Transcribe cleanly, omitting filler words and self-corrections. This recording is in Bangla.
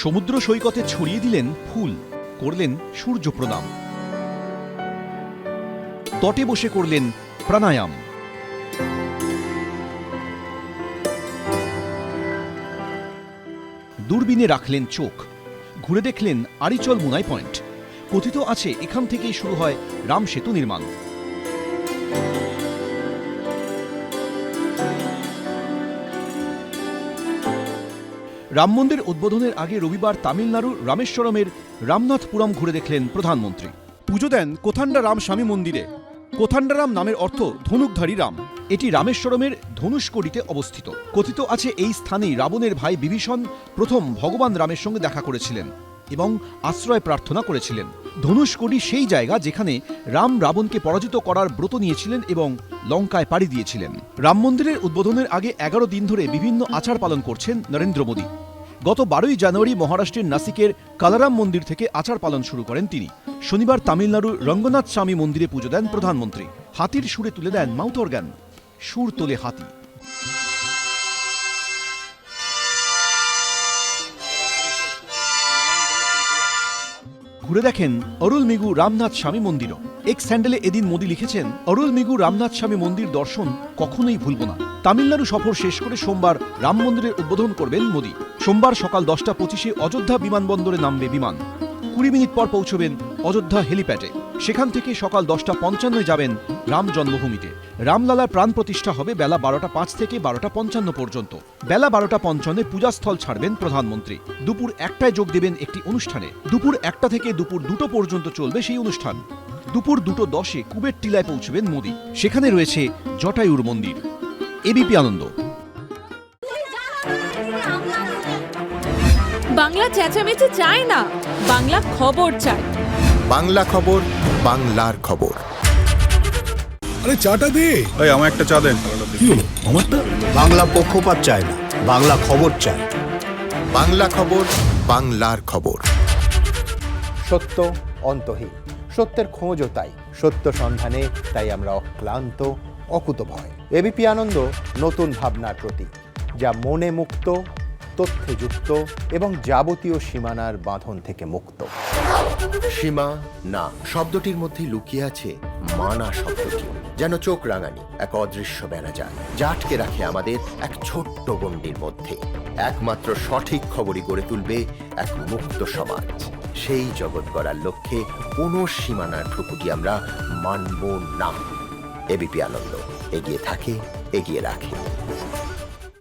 সমুদ্র সৈকতে ছড়িয়ে দিলেন ফুল, করলেন সূর্য প্রণাম। তটে বসে করলেন প্রাণায়াম। দূরবীনে রাখলেন চোখ, ঘুরে দেখলেন আরিচল মুনাই পয়েন্ট। কথিত আছে এখান থেকেই শুরু হয় রাম সেতু নির্মাণ। রাম মন্দির উদ্বোধনের আগে রবিবার তামিলনাড়ুর রামেশ্বরমের রামনাথপুরম ঘুরে দেখলেন প্রধানমন্ত্রী। পুজো দেন কোথান্ডারাম স্বামী মন্দিরে। কোথান্ডারাম নামের অর্থ ধনুকধারী রাম। এটি রামেশ্বরমের ধনুষ্কড়িতে অবস্থিত। কথিত আছে এই স্থানেই রাবণের ভাই বিভীষণ প্রথম ভগবান রামের সঙ্গে দেখা করেছিলেন এবং আশ্রয় প্রার্থনা করেছিলেন। ধনুষ্কড়ি সেই জায়গা যেখানে রাম রাবণকে পরাজিত করার ব্রত নিয়েছিলেন এবং লঙ্কায় পাড়ি দিয়েছিলেন। রাম মন্দিরের উদ্বোধনের আগে 11 দিন ধরে বিভিন্ন আচার পালন করছেন নরেন্দ্র মোদী। গত 12ই জানুয়ারি মহারাষ্ট্রের নাসিকের কালারাম মন্দির থেকে আচার পালন শুরু করেন তিনি। শনিবার তামিলনাড়ুর রঙ্গনাথ স্বামী মন্দিরে পুজো দেন প্রধানমন্ত্রী। হাতির সুরে তুলে দেন মাউথ অর্গান, সুর তোলে হাতি। ঘুরে দেখেন অরুলমিগু রামনাথ স্বামী মন্দিরও। এক্স হ্যান্ডেলে এদিন মোদী লিখেছেন, অরুলমিগু রামনাথ স্বামী মন্দির দর্শন কখনোই ভুলব না। তামিলনাড়ু সফর শেষ করে সোমবার রাম মন্দিরের উদ্বোধন করবেন মোদী। সোমবার সকাল 10:25 অযোধ্যা বিমানবন্দরে নামবে বিমান। 20 মিনিট পর পৌঁছবেন অযোধ্যা হেলিপ্যাডে। সেখান থেকে সকাল 10:55 যাবেন রাম জন্মভূমিতে। রামলালার প্রাণ প্রতিষ্ঠা হবে বেলা 12:05 থেকে 12:55 পর্যন্ত। বেলা 12:55 পূজাস্থল ছাড়বেন প্রধানমন্ত্রী। দুপুর 1টায় যোগ দেবেন একটি অনুষ্ঠানে। দুপুর 1টা থেকে দুপুর 2টো পর্যন্ত চলবে সেই অনুষ্ঠান। দুপুর 2:10 কুবের টিলায় পৌঁছবেন মোদী। সেখানে রয়েছে জটায়ুর মন্দির। এবিপি আনন্দ। বাংলা চেঁচামেচি চায় না, বাংলা খবর চায়। বাংলা খবর, বাংলার খবর। আরে চাটা দে। এই আমার একটা চা দেন। কি হলো আমারটা? বাংলা পক্ষপাত চায় না, বাংলা খবর চায়। বাংলা খবর, বাংলার খবর। সত্য অন্তহীন, সত্যের খোঁজও তাই। সত্য সন্ধানে তাই আমরা অক্লান্ত, অকুতভয়। এবিপি আনন্দ নতুন ভাবনার প্রতীক, যা মনে মুক্ত, তথ্যে যুক্ত এবং যাবতীয় সীমানার বাঁধন থেকে মুক্ত। সীমা না শব্দটির মধ্যে লুকিয়ে আছে মানা শব্দটি, যেন চোখ রাঙানি এক অদৃশ্য বেড়াজাল, যা আটকে রাখে আমাদের এক ছোট্ট গণ্ডির মধ্যে। একমাত্র সঠিক খবরই গড়ে তুলবে এক মুক্ত সমাজ। সেই জগৎ গড়ার লক্ষ্যে কোনো সীমানার ঠুকুটি আমরা মানব না। এবিপি আনন্দ এগিয়ে থাকে, এগিয়ে রাখে।